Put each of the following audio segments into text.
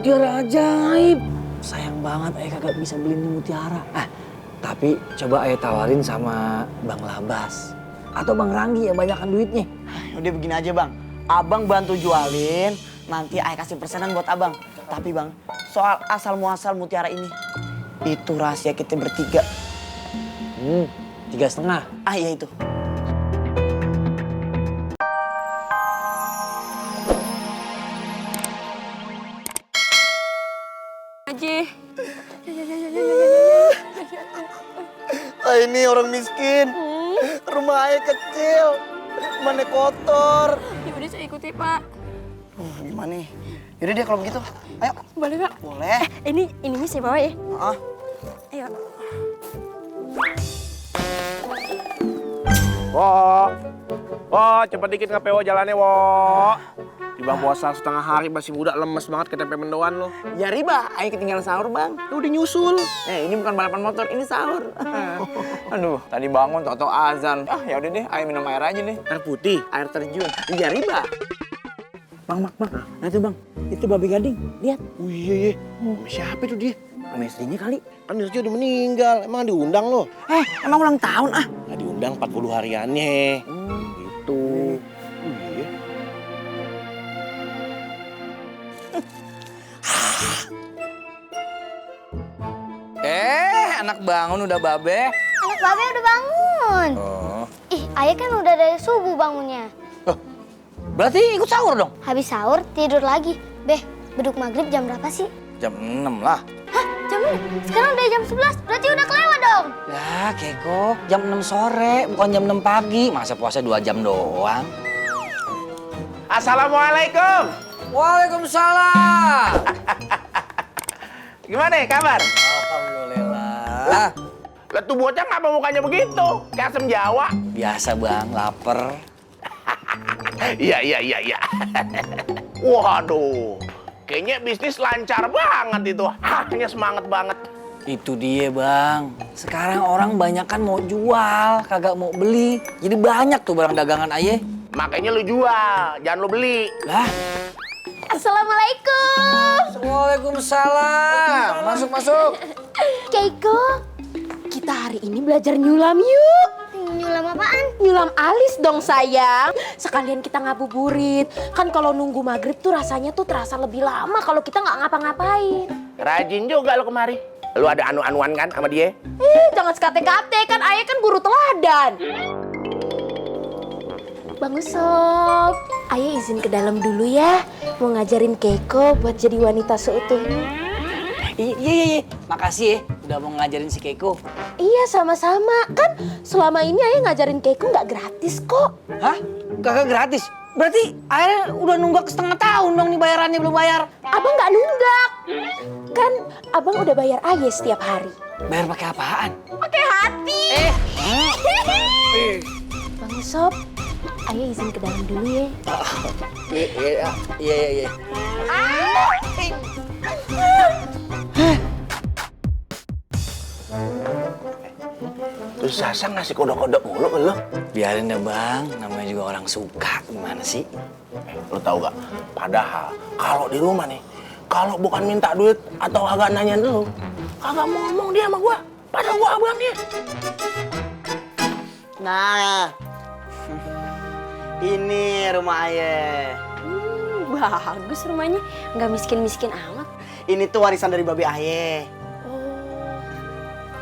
mutiara ajaib. Sayang banget ayah kagak bisa beliin mutiara. Tapi coba ayah tawarin sama Bang Labas. Atau Bang Ranggi yang banyakan duitnya. Udah begini aja bang, abang bantu jualin, nanti ayah kasih persenan buat abang. Tapi bang, soal asal muasal mutiara ini, itu rahasia kita bertiga. 3,5. Iya itu. Aji. Ini orang miskin, rumah ayah kecil, mana kotor. Ya udah saya ikuti Pak. Gimana nih? Yaudah deh kalau begitu, ayo. Boleh Pak? Boleh. Ini saya bawa ya. Ayo. Wo, cepet dikit ngapain wo jalannya wo. Tiba puasa setengah hari masih muda lemes banget ke tempe mendoan lo. Ya riba, ayah ketinggalan sahur bang. Udah nyusul. Ini bukan balapan motor, ini sahur. Aduh, tadi bangun tau-tau azan. Ya udah deh, ayah minum air aja deh. Air putih. Air terjun, ya riba. Bang, nah itu bang, itu babi gading, lihat. Oh iya. Siapa itu dia? Sama istrinya kali. Kan istrinya udah meninggal, emang diundang lo? Emang ulang tahun ah? Nggak diundang 40 hariannya. Gitu. Iya. Anak bangun udah babe. Anak babe udah bangun. Oh. Ih, ayah kan udah dari subuh bangunnya. Berarti ikut sahur dong? Habis sahur tidur lagi. Beh, beduk maghrib jam berapa sih? Jam 6 lah. Hah? Jam 6? Sekarang udah jam 11, berarti udah kelewat dong. Ya Keko, jam 6 sore bukan jam 6 pagi. Masa puasa 2 jam doang? Assalamualaikum. Waalaikumsalam. Gimana ya kabar? Alhamdulillah. Lah tuh bocah ngapa mukanya begitu? Kayak asam Jawa. Biasa bang, lapar. Iya. Waduh, kayaknya bisnis lancar banget itu. Hanya semangat banget. Itu dia bang. Sekarang orang banyak kan mau jual, kagak mau beli. Jadi banyak tuh barang dagangan ayah. Makanya lu jual, jangan lu beli. Lah, Assalamualaikum. waalaikumsalam. Masuk. Keiko, kita hari ini belajar nyulam yuk. Nyulam apaan? Nyulam alis dong sayang. Sekalian kita ngabuburit. Kan kalau nunggu maghrib tuh rasanya tuh terasa lebih lama kalau kita nggak ngapa-ngapain. Rajin juga lu kemari. Lu ada anu-anuan kan sama dia? Jangan sekate-kate kan ayah kan buru teladan. Bang Usop, ayah izin ke dalam dulu ya. Mau ngajarin Keiko buat jadi wanita seutuhnya. Iya. Makasih ya, udah mau ngajarin si Keiko. Iya sama-sama. Kan selama ini ayah ngajarin Keiko nggak gratis kok. Hah? Kagak gratis? Berarti akhirnya udah nunggak setengah tahun dong nih bayarannya belum bayar. Abang nggak nunggak. Kan abang udah bayar ayah setiap hari. Bayar pakai apaan? Pakai hati. Bang Usop, ayah izin ke dalam dulu ya. Iya. Terus Sasa ngasih kodok-kodok mulu ke lu. Biarin deh bang, namanya juga orang suka. Gimana sih? Lu tahu gak? Padahal kalau di rumah nih, kalau bukan minta duit atau agak nanyain lu, kagak mau ngomong dia sama gua. Padahal gua abang dia. Nah, ini rumah ayah. Bagus rumahnya, nggak miskin-miskin amat. Ini tuh warisan dari babi ayah.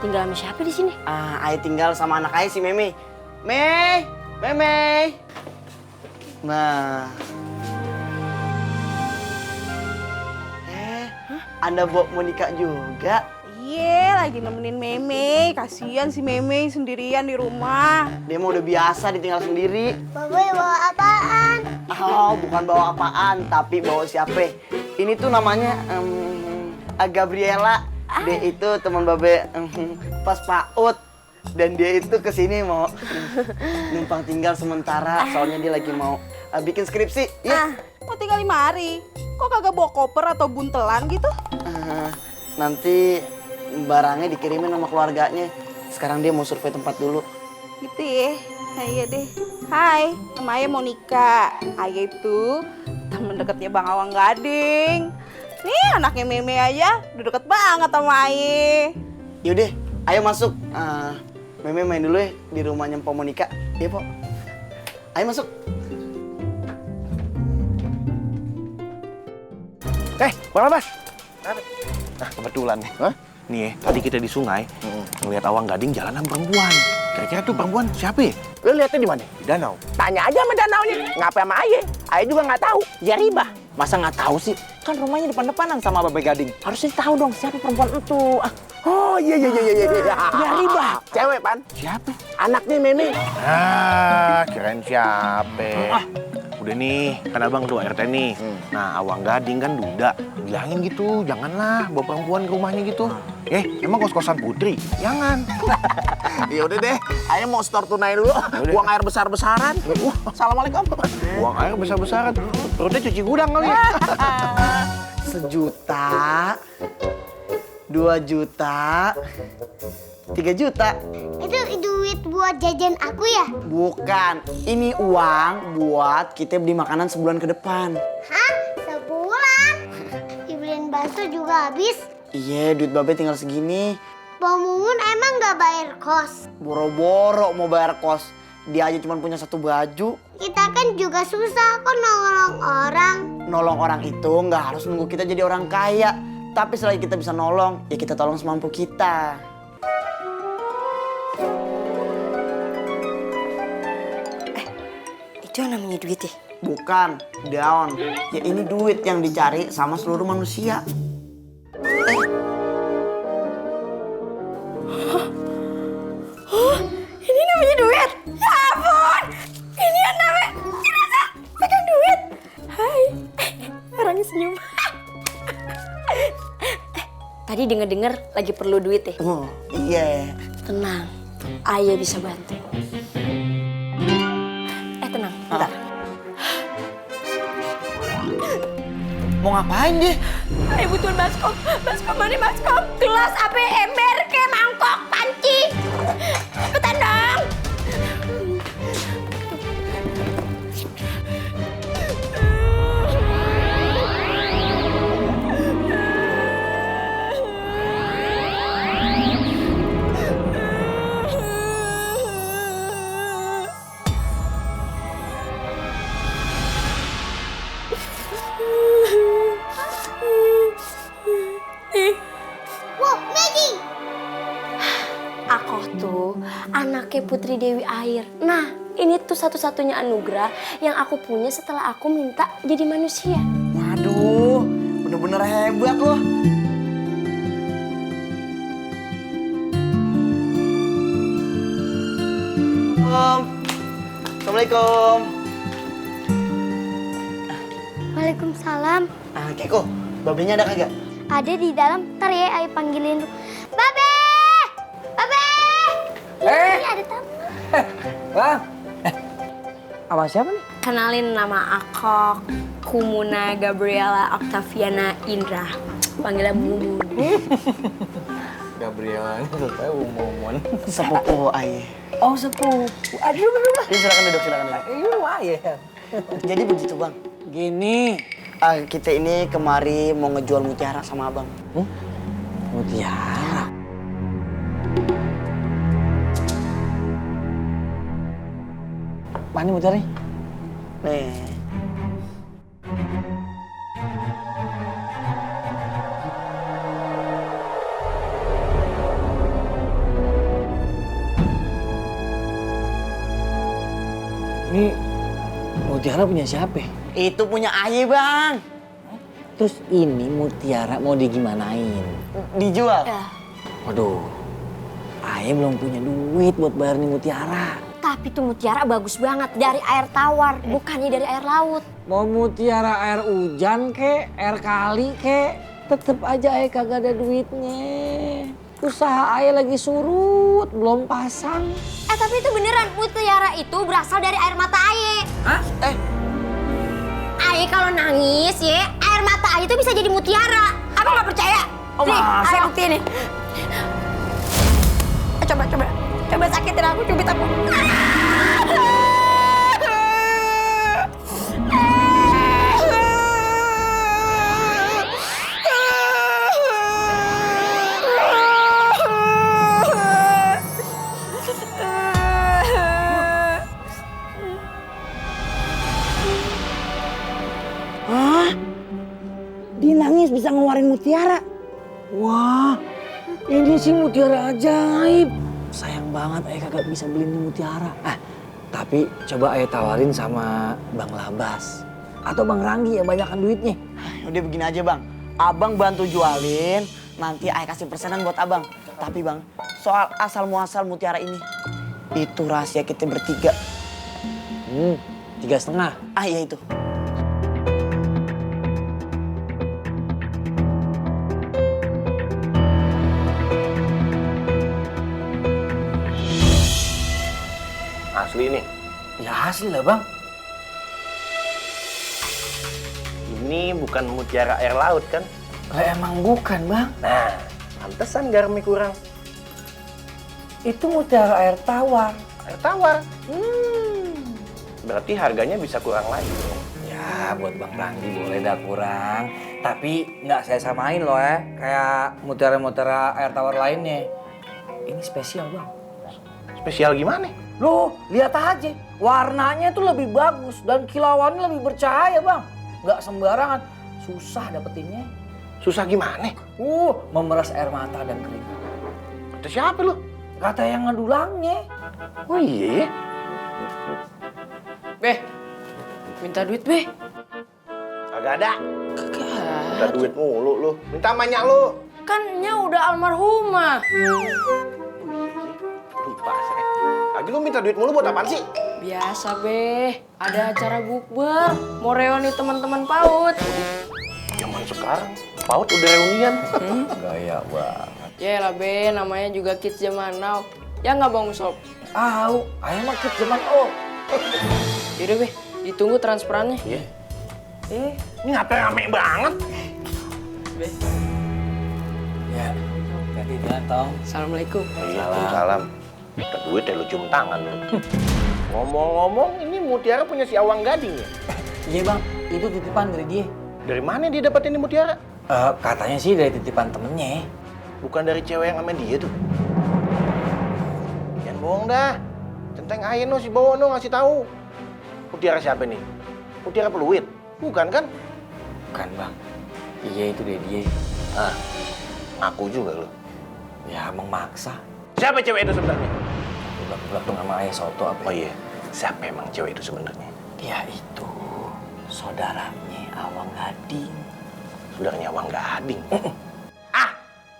Tinggal sama siapa di sini? Ayah tinggal sama anak ayah si Meme. Meme. Nah. Anda mau nikah juga? Iya, lagi nemenin Meme. Kasihan si Meme sendirian di rumah. Dia mau udah biasa ditinggal sendiri. Babe bawa apaan? Oh, bukan bawa apaan, tapi bawa siapa? Ini tuh namanya Gabriela. Dia itu teman babe pas PAUD. Dan dia itu kesini mau numpang tinggal sementara. Soalnya dia lagi mau bikin skripsi. Ya. Kok tinggal 5 hari? Kok kagak bawa koper atau buntelan gitu? Nanti barangnya dikirimin sama keluarganya. Sekarang dia mau survei tempat dulu. Gitu ya? Nah, iya deh. Hai, sama Ayah mau nikah. Ayah itu temen deketnya Bang Awang Gading. Nih anaknya Meme aja udah deket banget sama Aye. Yaudah, ayo masuk. Meme main dulu ya di rumahnya Mpo Monika. Iya, Po. Ayo masuk. Bang Labas. Nah, kebetulan nih. Nih ya, tadi kita di sungai ngeliat Awang Gading jalan sama perempuan. Kira-kira tuh perempuan siapa ya? Lu lihatnya di mana? Di danau. Tanya aja sama danaunya. Ngapain sama Aye? Aye juga nggak tahu. Ya ribah. Masa nggak tahu sih? Kan rumahnya depan-depanan sama Babe Gading. Harusnya tahu dong siapa perempuan itu. Oh iya. Ya ribah. Cewek pan. Siapa? Anaknya Meme. Kirain siapa? Udah nih, kan abang tuh RT nih. Nah, Awang Gading kan duda. Bilangin gitu, janganlah bawa perempuan ke rumahnya gitu. Emang kos-kosan putri? Jangan. Ya udah deh, ayo mau store tunai dulu. Buang air besar-besaran. Assalamualaikum. Buang air besar-besaran. Perutnya cuci gudang kali ya. 1 juta, 2 juta, 3 juta. Itu duit buat jajan aku ya? Bukan, ini uang buat kita beli makanan sebulan ke depan. Hah? Sebulan? Dibeliin bakso juga habis? Iya, duit Babe tinggal segini. Bang Mumun emang gak bayar kos? Boro-boro mau bayar kos. Dia aja cuma punya 1 baju. Kita kan juga susah kok nolong orang. Nolong orang itu nggak harus nunggu kita jadi orang kaya. Tapi selagi kita bisa nolong, ya kita tolong semampu kita. Itu yang namanya duit ya? Bukan, daun. Ya ini duit yang dicari sama seluruh manusia. Ini namanya duit? Ya ampun! Ini yang namanya Jenazah pegang duit. Hai, orangnya senyum. Tadi denger-denger lagi perlu duit ya? Oh, iya. Tenang, Ayah bisa bantu. Tenang, bentar. Mau ngapain dia? Ayah butuh baskom. Baskom mana baskom? Gelas, apa, ember, ke mangkok, panci. Cepetan dong. Wow, Maggie! Aku tuh anaknya Putri Dewi Air. Nah, ini tuh satu-satunya anugerah yang aku punya setelah aku minta jadi manusia. Waduh, bener-bener hebat loh. Assalamualaikum. Waalaikumsalam. Keko, babenya ada kagak? Ada di dalam. Ntar ya, ayo panggilin dulu. Babe! Babe! Ini ada tamu. Bang. Sama siapa nih? Kenalin, nama aku Kumuna Gabriela Octaviana Indra. Panggilnya Mumun. Gabriela, saya umumon. Sepupu Ayah. Oh, sepupu. Aduh, bener. Silakan duduk, silakan duduk. Lumayan. Jadi begitu bang. Gini. Kita ini kemari mau ngejual mutiara sama abang. Mutiara. Mana mutiara nih? Nih. Ini mutiara punya siapa? Itu punya Ayah bang. Terus ini mutiara mau digimanain? Dijual. Ya. Waduh, Ayah belum punya duit buat bayar nih mutiara. Tapi tuh mutiara bagus banget dari air tawar, bukannya dari air laut. Mau mutiara air hujan kek, air kali kek, tetep aja Ayah kagak ada duitnya. Usaha Ayah lagi surut, belum pasang. Tapi itu beneran, mutiara itu berasal dari air mata Aye. Hah? Aye kalau nangis ya, air mata Aye itu bisa jadi mutiara. Abang nggak percaya? Oh, Nih, masa? Aye buktiin nih. Coba sakitin aku, cubit aku. bisa ngeluarin mutiara. Wah, ini sih mutiara ajaib. Sayang banget ayah kagak bisa beliin mutiara. Tapi coba ayah tawarin sama Bang Labas. Atau Bang Ranggi yang banyakan duitnya. Udah begini aja bang, abang bantu jualin, nanti ayah kasih persenan buat abang. Tapi bang, soal asal muasal mutiara ini, itu rahasia kita bertiga. 3,5. Iya itu. Asli nih. Ya asli lah Bang. Ini bukan mutiara air laut kan? Lah emang bukan Bang. Nah, pantesan garamnya kurang. Itu mutiara air tawar. Air tawar. Berarti harganya bisa kurang lagi dong. Ya buat Bang Ranggi boleh dah kurang. Tapi nggak saya samain loh ya. Kayak mutiara-mutiara air tawar lainnya. Ini spesial Bang. Spesial gimana? Loh, lihat aja. Warnanya tuh lebih bagus dan kilauannya lebih bercahaya, Bang. Nggak sembarangan. Susah dapetinnya. Susah gimana? Memeras air mata dan keringat. Kata siapa lu? Kata yang ngedulangnya. Oh iya? Beh, minta duit, Beh. Kagak ada. Minta duit mulu lu. Minta banyak lu. Kannya udah almarhumah. Lupa saya. Lagi lu minta duit mulu buat apaan sih? Biasa, Beh. Ada acara bukber. Mau reuni teman-teman PAUD. Zaman sekarang, PAUD udah reunian. Gaya banget. Yaelah, Beh. Namanya juga kids zaman now. Ya nggak, Bang Sob? Ayah mah kid zaman old. Yaudah, Beh. Ditunggu transferannya. Iya. Ini ngapain rame banget? Beh. Ya, ganti jalan, Tong. Assalamualaikum. Waalaikumsalam. Minta duit ya lu cium tangan lu. Ngomong-ngomong, ini mutiara punya si Awang Gading ya? Iya, Bang. Itu titipan dari dia. Dari mana dia dapetin ini mutiara? Katanya sih dari titipan temennya. Bukan dari cewek yang sama dia tuh. Jangan bohong dah. Centeng aja no si Bowo no ngasih tahu. Mutiara siapa nih? Mutiara Peluit? Bukan kan? Bukan, Bang. Iya, itu dari dia. Ngaku juga lo. Ya, emang maksa. Siapa cewek itu sebenarnya? Belak-belak dong sama ayah soto apa. Oh iya, siapa emang cewek itu sebenarnya? Dia itu saudaranya Awang Gading. Saudaranya Awang Gading.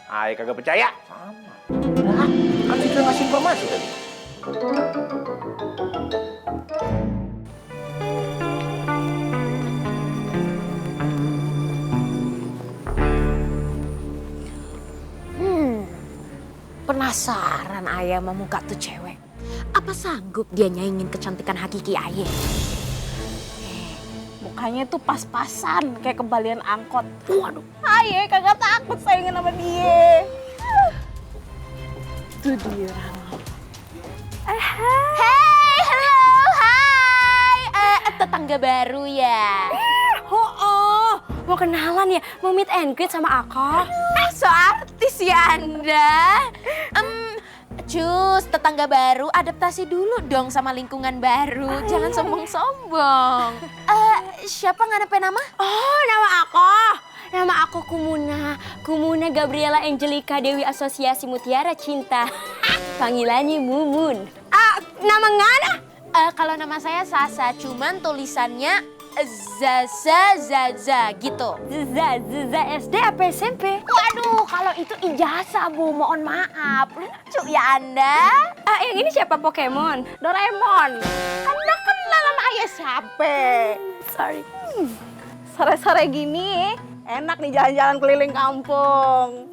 Ay kagak percaya. Sama. Kan kita ngasih informasi tadi. Penasaran ayah sama muka tuh cewek. Apa sanggup dia nyaingin kecantikan hakiki ayah? Mukanya tuh pas-pasan kayak kembalian angkot. Waduh, ayah kagak takut saingin sama dia. Itu dia. Hey, halo, hai. Tetangga baru ya? Mau kenalan ya? Mau meet and greet sama aku? So artis ya Anda. Cus, tetangga baru, adaptasi dulu dong sama lingkungan baru. Jangan sombong-sombong. Siapa nggak nama? Oh, nama aku. Nama aku Kumuna. Kumuna Gabriela Angelica Dewi Asosiasi Mutiara Cinta. Panggilannya Mumun. Nama ngana? Kalau nama saya Sasa, cuman tulisannya Zaza gitu. Zaza SD apa SMP? Waduh, kalau itu ijazah Bu, mohon maaf. Lucu ya Anda. Yang ini siapa Pokemon? Doraemon. Anda kenal sama ayah siapa? Sorry. Sore-sore gini enak nih jalan-jalan keliling kampung.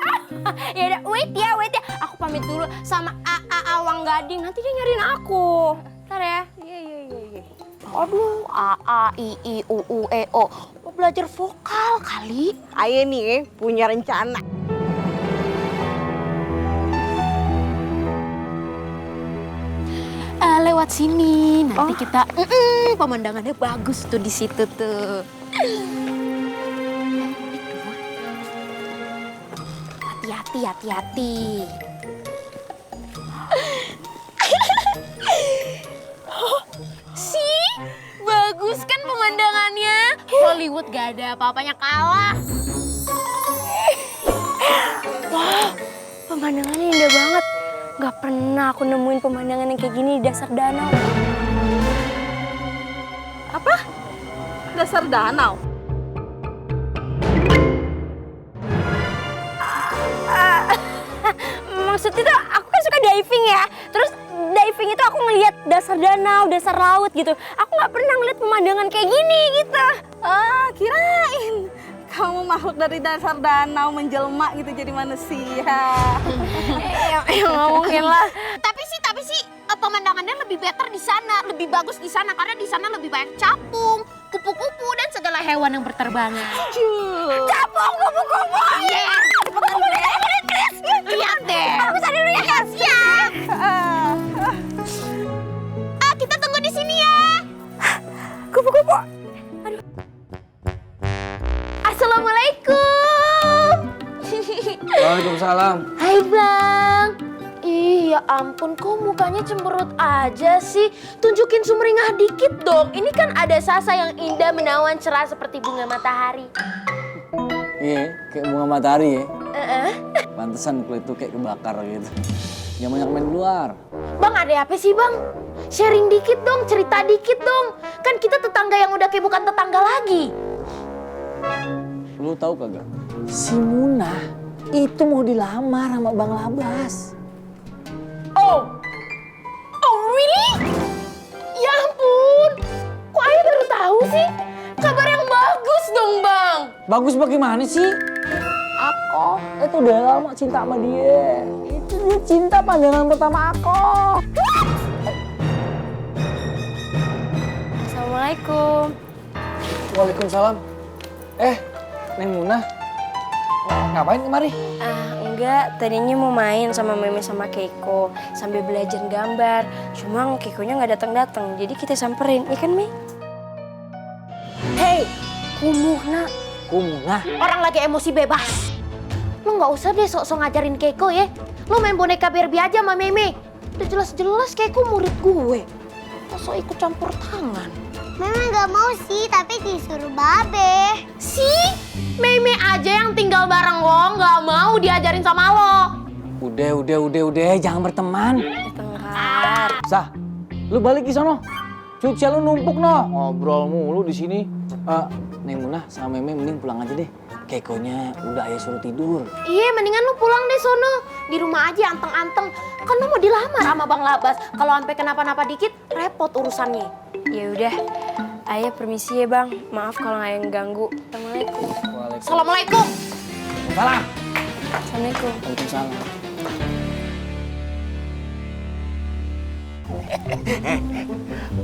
Ya udah, wait ya. Aku pamit dulu sama Awang Gading. Nanti dia nyariin aku. Ntar ya. Iya. Aduh, A, I, U, E, O. Mau belajar vokal kali. Ayah nih punya rencana. Lewat sini, nanti kita pemandangannya bagus tuh di situ tuh. Hati-hati. Bagus kan pemandangannya? Hollywood gak ada apa-apanya kalah. Wah, pemandangannya indah banget. Gak pernah aku nemuin pemandangan yang kayak gini di dasar danau. Apa? Dasar danau? Maksudnya tuh aku kan suka diving ya. Terus diving itu aku ngelihat dasar danau, dasar laut gitu. Aku nggak pernah ngeliat pemandangan kayak gini gitu. Ah, kirain kamu makhluk dari dasar danau menjelma gitu jadi manusia. Ya nggak mungkin lah. Tapi sih pemandangannya lebih better di sana, lebih bagus di sana karena di sana lebih banyak capung, kupu-kupu dan segala hewan yang berterbangan. Capung, kupu-kupu. Iya. Lihat deh. Aku sadar dulu ya. Siap. Kita tunggu di sini ya. Kupu-kupu. Aduh. Assalamualaikum. Waalaikumsalam. Hai Bang. Ih, ya ampun, kok mukanya cemberut aja sih? Tunjukin sumringah dikit dong. Ini kan ada Sasa yang indah, menawan, cerah seperti bunga matahari. Iya, kayak bunga matahari ya. Pantesan kulit tuh kayak kebakar gitu. Jangan banyak main di luar. Bang, ada apa sih Bang? Sharing dikit dong, cerita dikit dong. Kan kita tetangga yang udah kayak bukan tetangga lagi. Lu tahu kagak? Si Munah itu mau dilamar sama Bang Labas. Oh really? Ya ampun, kok Ayah baru tahu sih? Kabar yang bagus dong Bang. Bagus bagaimana sih? Aku itu udah lama cinta sama dia. Itu dia cinta pandangan pertama aku. Assalamualaikum. Waalaikumsalam. Neng Munah, ngapain kemari? Enggak, tadinya mau main sama Meme sama Keiko sambil belajar gambar. Cuma Keikonya nggak datang-datang, jadi kita samperin, ya kan Mi? Hey, Kumuhna. Munah. orang lagi emosi bebas. Lo nggak usah deh sok-sok ngajarin Keiko ya. Lo main boneka Barbie aja sama Meme. Udah jelas-jelas Keiko murid gue. Sok ikut campur tangan. Memang nggak mau sih, tapi disuruh Babe. Sih, Meme aja yang tinggal bareng lo, nggak mau diajarin sama lo. Udah, jangan berteman. Tengkar. Sah, lu balik ke sono. Cuci lu numpuk no. Ngobrol mulu di sini. Neng Munah sama Meme mending pulang aja deh. Keikonya udah Ayah suruh tidur. Iya, mendingan lu pulang deh sono. Di rumah aja anteng-anteng. Kan lu mau dilamar sama Bang Labas. Kalau sampai kenapa-napa dikit, repot urusannya. Ya udah, Ayah permisi ya Bang. Maaf kalau Ayah ganggu. Assalamualaikum. Assalamualaikum. Salam. Assalamualaikum. Waalaikumsalam.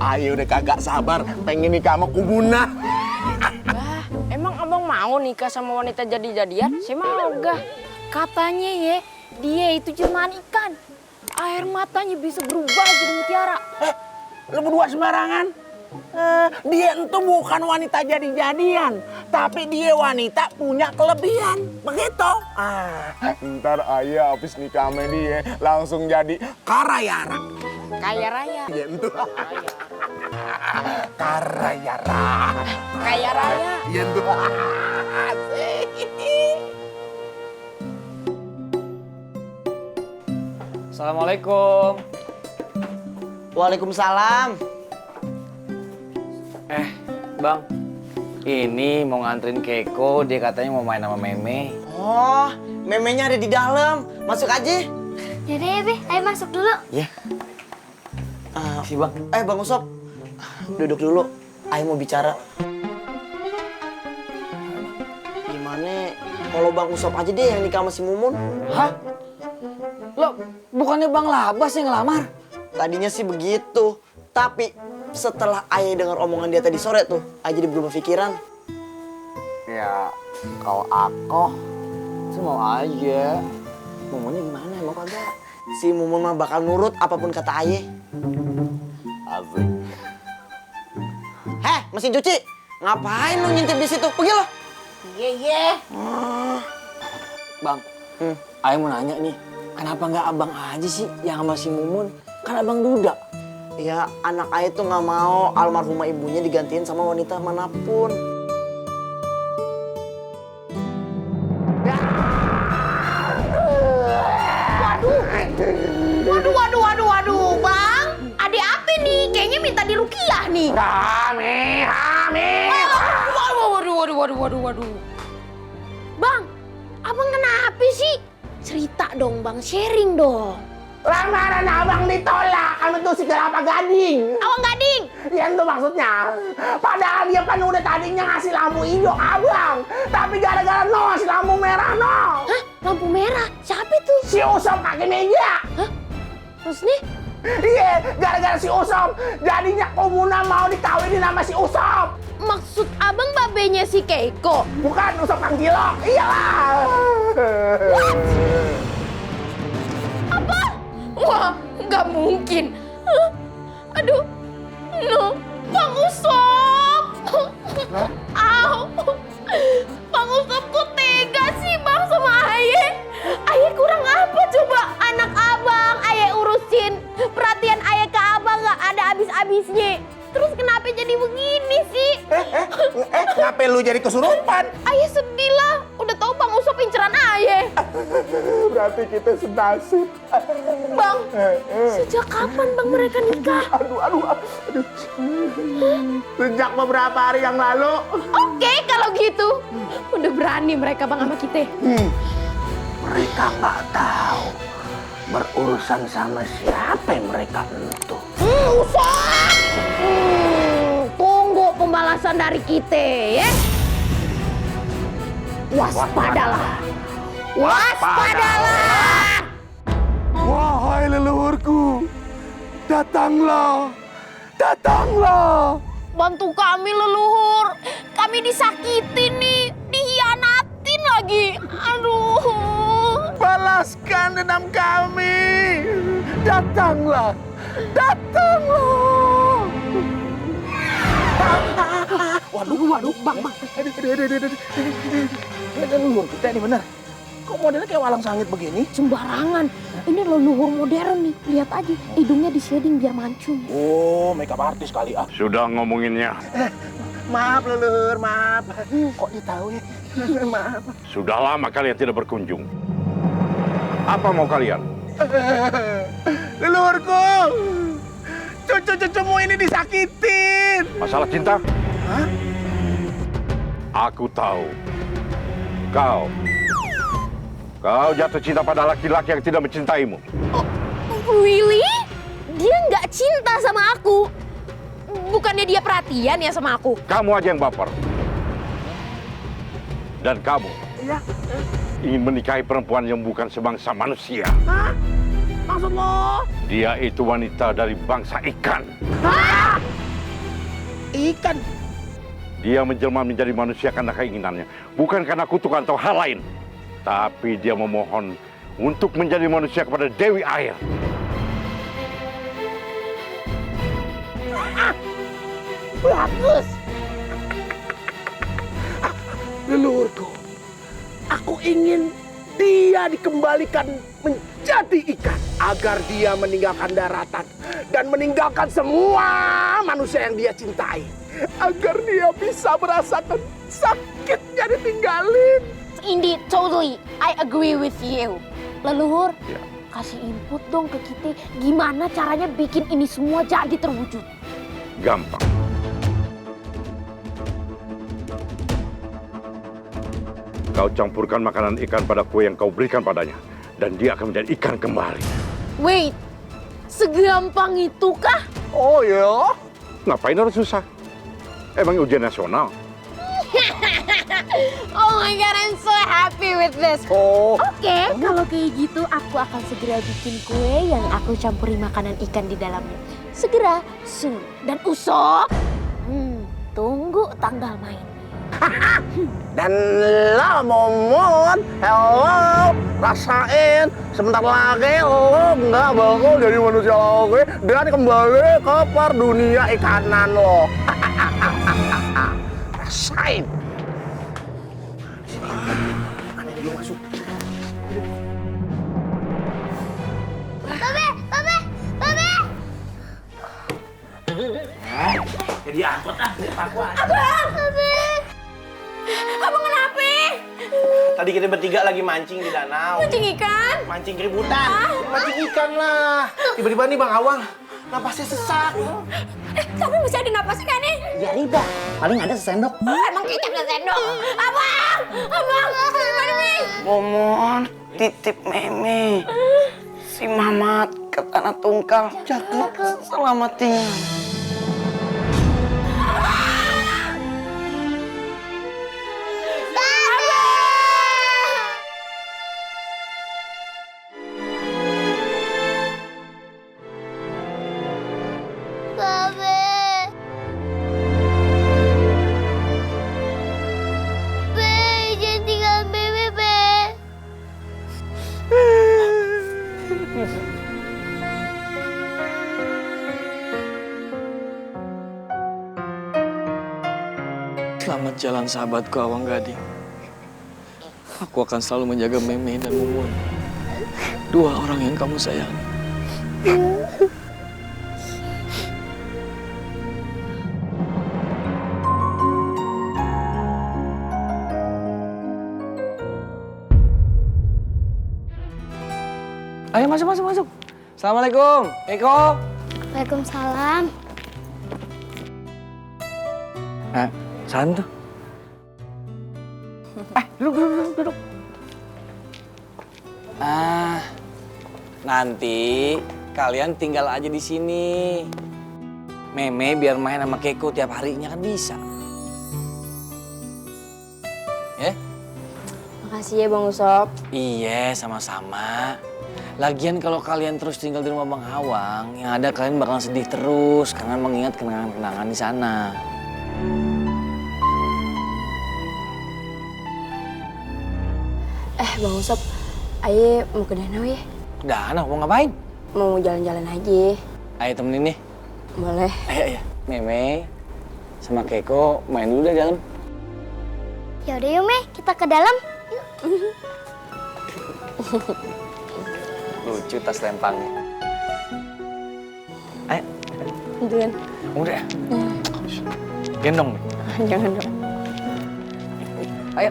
Ayo udah kagak sabar pengen nikah sama Kumunah. Bah, emang abang mau nikah sama wanita jadi-jadian? Saya mau gak? Katanya ya, dia itu jelmaan ikan. Air matanya bisa berubah jadi mutiara. Lu berdua sembarangan. Dia itu bukan wanita jadi-jadian, tapi dia wanita punya kelebihan. Begitu. Ntar Ayah habis nikah sama dia langsung jadi karayara. Kaya raya. Iya itu. Karayara. Kaya raya. Iya itu. Assalamualaikum. Waalaikumsalam. Bang, ini mau nganterin Keiko, dia katanya mau main sama Meme. Oh, Memenya ada di dalam. Masuk aja. Yaudah ya, Be. Ayo masuk dulu. Ya. Si Bang. Bang Usop. Duduk dulu. Ayo mau bicara. Gimana kalau Bang Usop aja deh yang nikah sama si Mumun? Hah? Lo bukannya Bang Labas yang ngelamar? Tadinya sih begitu. Tapi setelah Ayah dengar omongan dia tadi sore tuh, Ayah jadi berubah pikiran. Ya, kalau aku Saya mau aja. Momennya gimana? Mau kagak? Si Mumun mah bakal nurut apapun kata Ayah. asik. Heh, mesin cuci. Ngapain lu ngintip di situ? Pergi lo. Iya. Bang, Ayah mau nanya nih. Kenapa nggak abang aja sih yang sama si Mumun? Kan abang duda. Ya, anak Ayah tuh nggak mau almarhumah ibunya digantiin sama wanita manapun. Waduh, Bang. Adik apa nih? Kayaknya minta dirukiah nih. Rame. Waduh. Bang, abang kenapa sih? Cerita dong, Bang. Sharing dong. Lamaran abang ditolak sama tuh si Kelapa Gading. Awang Gading. Yang itu maksudnya. Padahal dia kan udah tadinya ngasih lampu hijau ke abang. Tapi gara-gara no ngasih lampu merah no. Hah? Lampu merah? Siapa itu? Si Usop pakai meja. Hah? Terus nih? Iya, gara-gara si Usop. Jadinya Komuna mau dikawinin sama si Usop. Maksud abang babenya si Keiko? Bukan Usop Kang Gilo. Iyalah. Apa? Wah, nggak mungkin. Hah? Aduh, no, Bang Usop. Au, Bang Usop kok tega sih Bang sama Aye? Aye kurang apa coba anak abang? Aye urusin perhatian Aye ke abang nggak ada habis-habisnya. Terus kenapa jadi begini sih? Ngapain lu jadi kesurupan? Aye sedih lah, udah tahu Bang Usop inceran Aye. Berarti kita senasib. Bang, sejak kapan Bang mereka nikah? Aduh. Sejak beberapa hari yang lalu. Oke, kalau gitu. Udah berani mereka Bang sama kita. Mereka nggak tahu berurusan sama siapa yang mereka entuh. Usop! Tunggu pembalasan dari kita ya. Waspadalah. Wahai leluhurku, datanglah. Bantu kami leluhur. Kami disakitin nih, dihianatin lagi. Aduh. Balaskan dendam kami. Datanglah. Waduh, Bang. Ini leluhur kita nih bener. Kok modelnya kayak walang sangit begini? Sembarangan. Ini leluhur modern nih. Lihat aja, hidungnya di shading biar mancung. Oh, makeup artis kali ah. Sudah ngomonginnya. Maaf leluhur, maaf. Kok ditahu ya? Maaf. Sudah lama kalian tidak berkunjung. Apa mau kalian? Leluhurku, cucu-cucumu ini disakitin. Masalah cinta? Hah? Aku tahu. Kau jatuh cinta pada laki-laki yang tidak mencintaimu. Really? Dia nggak cinta sama aku. Bukannya dia perhatian ya sama aku? Kamu aja yang baper. Dan kamu ingin menikahi perempuan yang bukan sebangsa manusia. Hah? Maksud lo? Dia itu wanita dari bangsa ikan. Hah? Ikan? Dia menjelma menjadi manusia karena keinginannya. Bukan karena kutukan atau hal lain. Tapi dia memohon untuk menjadi manusia kepada Dewi Air. Bagus. Leluhurku, aku ingin dia dikembalikan menjadi ikan agar dia meninggalkan daratan dan meninggalkan semua manusia yang dia cintai, agar dia bisa merasakan sakitnya ditinggalin. Indeed, totally. I agree with you. Leluhur, Ya. kasih input dong ke kita. Gimana caranya bikin ini semua jadi terwujud? Gampang. Kau campurkan makanan ikan pada kue yang kau berikan padanya. Dan dia akan menjadi ikan kembali. Wait, segampang itu kah? Oh ya? Ngapain harus susah? Emang ujian nasional? Oh my God, I'm so happy with this. Oh. Oke, kalau kayak gitu aku akan segera bikin kue yang aku campuri makanan ikan di dalamnya. Segera, soon. Dan Usop, tunggu tanggal main. Dan lo Momon, hello, rasain sebentar lagi lo nggak bakal jadi manusia lagi dan kembali ke perdunia ikanan lo. Rasain. Aneh dia masuk. Babe. Jadi angkot ah, aku Babe. Abang kenapa? Tadi kita bertiga lagi mancing di danau. Mancing ikan? Mancing keributan. Mancing ikan lah. Tiba-tiba nih Bang Awang, napasnya sesak. Tapi masih ada napasnya kan nih? Ya Rida, paling ada sesendok. Emang kicap dan sendok. Abang! Abang! Gimana nih? Momon, titip Meme. Si Mamat ke tanah tungkal. Jaga selamat tinggal. Babe. Be, jangan tinggal Bebe, Be. Selamat jalan sahabatku Awang Gading. Aku akan selalu menjaga Meme dan Mumun. Dua orang yang kamu sayangi. Ayo masuk. Assalamualaikum, Eko. Waalaikumsalam. Salam tuh. Duduk. Nanti kalian tinggal aja di sini. Meme biar main sama Keko tiap harinya kan bisa. Ya? Makasih ya Bang Usop. Iya, sama-sama. Lagian kalau kalian terus tinggal di rumah Bang Awang, yang ada kalian bakal sedih terus karena mengingat kenangan-kenangan di sana. Bang Usop, ayo mau ke danau ya? Danau, mau ngapain? Mau jalan-jalan aja. Ayo temenin nih. Boleh. Ayo. Meme sama Keko main dulu deh dalam. Yaudah yuk, Me. Kita ke dalam. Lucu tas lempangnya. Ayo. Jangan. Udah. Gendong nih. Jangan dong. Ayo.